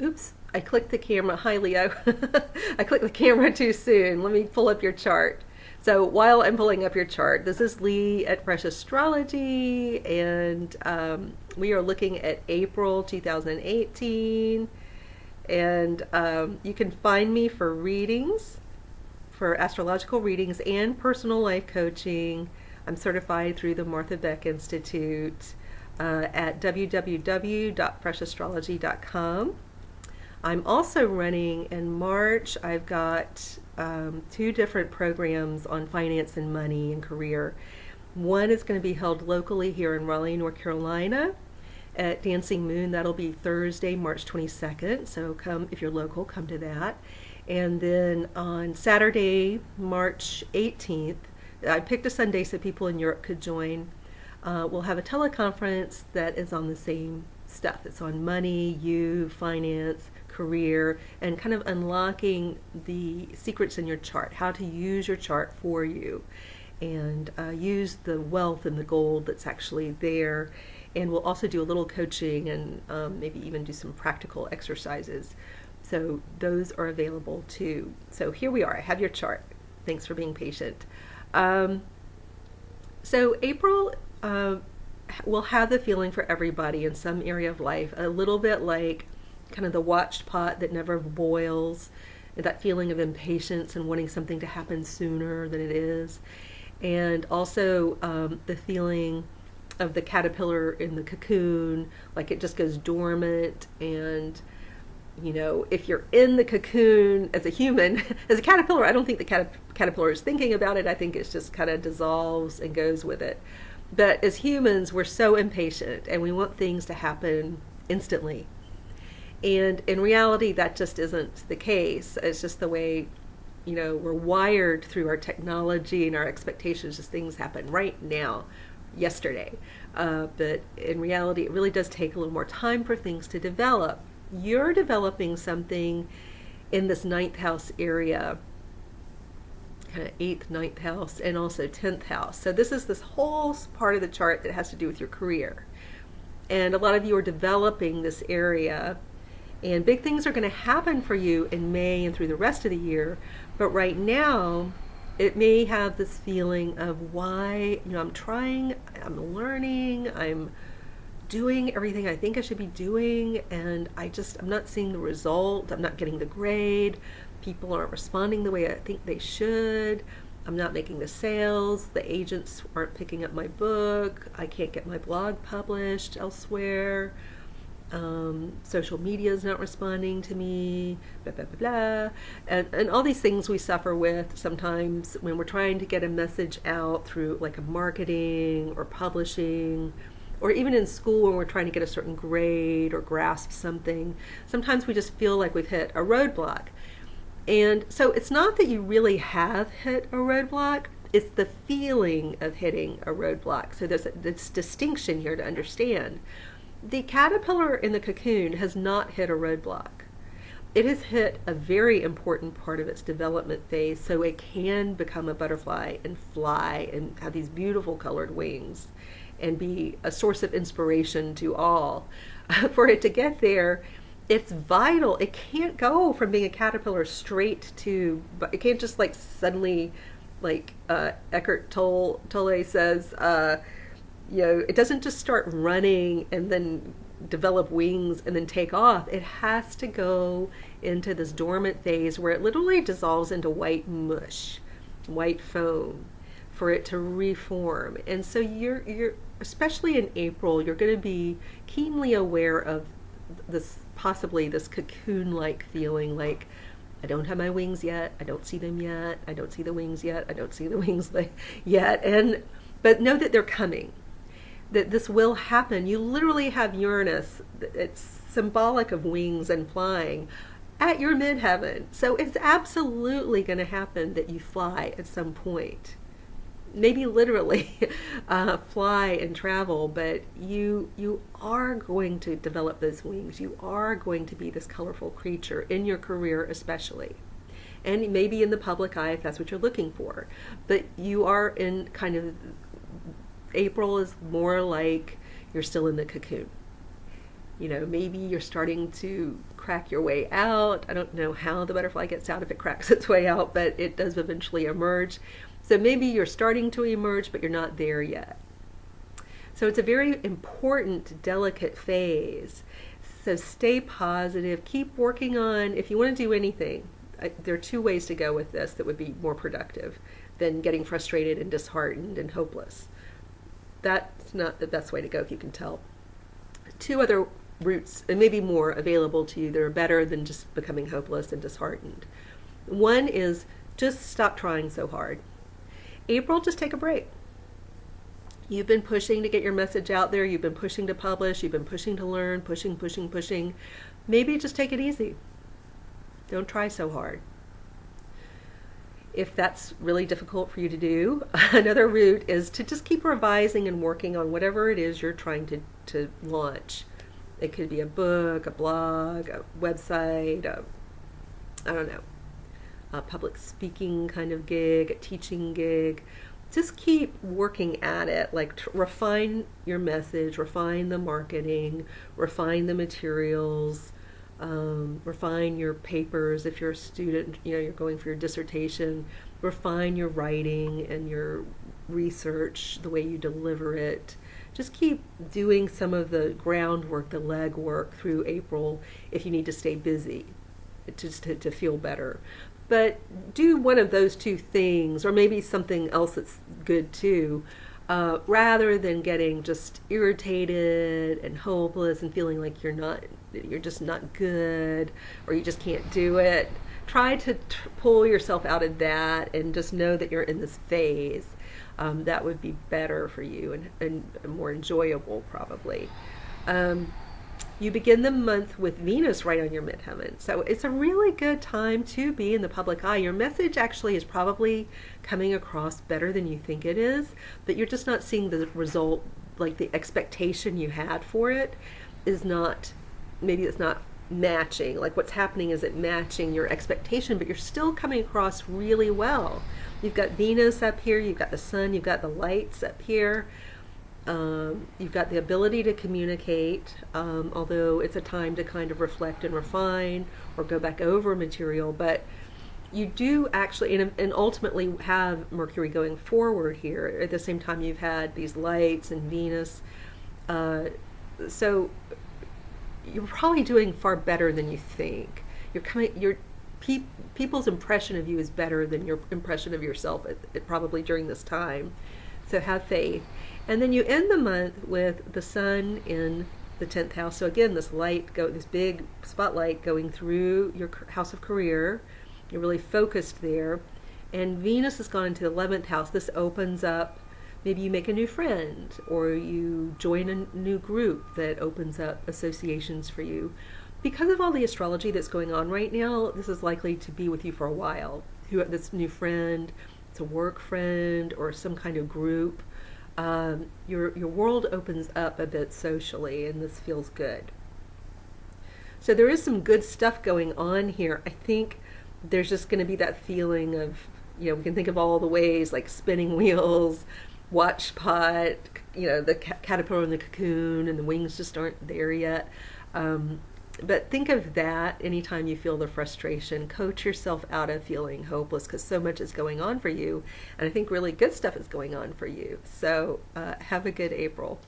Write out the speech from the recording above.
Oops, I clicked the camera. Hi, Leo. I clicked the camera too soon. Let me pull up your chart. So while I'm pulling up your chart, this is Lee at Fresh Astrology, and we are looking at April 2018. And you can find me for readings, for astrological readings and personal life coaching. I'm certified through the Martha Beck Institute at www.freshastrology.com. I'm also running in March. I've got two different programs on finance and money and career. One is going to be held locally here in Raleigh, North Carolina at Dancing Moon. That'll be Thursday, March 22nd. So come, if you're local, come to that. And then on Saturday, March 18th, I picked a Sunday so people in Europe could join. We'll have a teleconference that is on the same stuff. It's on money, finance, career, and kind of unlocking the secrets in your chart, how to use your chart for you, and use the wealth and the gold that's actually there. And we'll also do a little coaching and maybe even do some practical exercises. So those are available too. So here we are. I have your chart. Thanks for being patient. So April will have the feeling for everybody in some area of life, a little bit like kind of the watched pot that never boils, that feeling of impatience and wanting something to happen sooner than it is. And also the feeling of the caterpillar in the cocoon, like it just goes dormant. And you know, if you're in the cocoon as a human, as a caterpillar, I don't think the caterpillar is thinking about it. I think it just kind of dissolves and goes with it. But as humans, we're so impatient and we want things to happen instantly. And in reality, that just isn't the case. It's just the way, you know, we're wired through our technology and our expectations. Just things happen right now, yesterday. But in reality, it really does take a little more time for things to develop. You're developing something in this ninth house area, kind of 8th, 9th house, and also 10th house. So this is this whole part of the chart that has to do with your career. And a lot of you are developing this area, and big things are going to happen for you in May and through the rest of the year. But right now, it may have this feeling of why, you know, I'm trying, I'm learning, I'm doing everything I think I should be doing, and I'm not seeing the result. I'm not getting the grade. People aren't responding the way I think they should. I'm not making the sales. The agents aren't picking up my book. I can't get my blog published elsewhere. Social media is not responding to me, blah, blah, blah, blah. And all these things we suffer with sometimes when we're trying to get a message out through like a marketing or publishing, or even in school when we're trying to get a certain grade or grasp something. Sometimes we just feel like we've hit a roadblock. And so it's not that you really have hit a roadblock, it's the feeling of hitting a roadblock. So there's this distinction here to understand. The caterpillar in the cocoon has not hit a roadblock. It has hit a very important part of its development phase, so it can become a butterfly and fly and have these beautiful colored wings and be a source of inspiration to all. For it to get there, it's vital. It can't go from being a caterpillar straight to, but it can't just like suddenly, like Eckhart Tolle says, you know, it doesn't just start running and then develop wings and then take off. It has to go into this dormant phase where it literally dissolves into white mush, white foam, for it to reform. And so you're especially in April, you're going to be keenly aware of this, possibly this cocoon-like feeling, like I don't have my wings yet, I don't see them yet, I don't see the wings yet, I don't see the wings yet. But know that they're coming, that this will happen. You literally have Uranus, it's symbolic of wings and flying, at your midheaven. So it's absolutely going to happen that you fly at some point. Maybe literally fly and travel, but you are going to develop those wings. You are going to be this colorful creature in your career especially. And maybe in the public eye if that's what you're looking for. But you are in kind of, April is more like you're still in the cocoon. Maybe you're starting to crack your way out. I don't know how the butterfly gets out if it cracks its way out, but it does eventually emerge. So maybe you're starting to emerge, but you're not there yet. So it's a very important, delicate phase. So stay positive, keep working on, if you want to do anything, there are two ways to go with this that would be more productive than getting frustrated and disheartened and hopeless. That's not the best way to go, if you can tell. Two other routes, and maybe more, available to you that are better than just becoming hopeless and disheartened. One is just stop trying so hard. April, just take a break. You've been pushing to get your message out there. You've been pushing to publish. You've been pushing to learn, pushing. Maybe just take it easy. Don't try so hard. If that's really difficult for you to do, another route is to just keep revising and working on whatever it is you're trying to launch. It could be a book, a blog, a website, a public speaking kind of gig, a teaching gig. Just keep working at it, like refine your message, refine the marketing, refine the materials, refine your papers. If you're a student, you're going for your dissertation, refine your writing and your research, the way you deliver it. Just keep doing some of the groundwork, the legwork through April if you need to stay busy, just to feel better. But do one of those two things, or maybe something else that's good too, rather than getting just irritated and hopeless and feeling like you're just not good, or you just can't do it. Try to pull yourself out of that and just know that you're in this phase. That would be better for you and more enjoyable, probably. You begin the month with Venus right on your midheaven. So it's a really good time to be in the public eye. Your message actually is probably coming across better than you think it is, but you're just not seeing the result, like the expectation you had for it is not, maybe it's not matching. Like what's happening is it matching your expectation, but you're still coming across really well. You've got Venus up here, you've got the sun, you've got the lights up here. You've got the ability to communicate, although it's a time to kind of reflect and refine or go back over material, but you do actually, and ultimately have Mercury going forward here. At the same time, you've had these lights and Venus. So you're probably doing far better than you think. People's impression of you is better than your impression of yourself probably during this time. So have faith. And then you end the month with the sun in the 10th house. So again, this big spotlight going through your house of career. You're really focused there. And Venus has gone into the 11th house. This opens up, maybe you make a new friend, or you join a new group that opens up associations for you. Because of all the astrology that's going on right now, this is likely to be with you for a while. This new friend, it's a work friend or some kind of group. Your world opens up a bit socially, and this feels good. So there is some good stuff going on here. I think there's just going to be that feeling of, we can think of all the ways, like spinning wheels, watch pot, the caterpillar in the cocoon, and the wings just aren't there yet. But think of that anytime you feel the frustration. Coach yourself out of feeling hopeless, because so much is going on for you. And I think really good stuff is going on for you. So have a good April.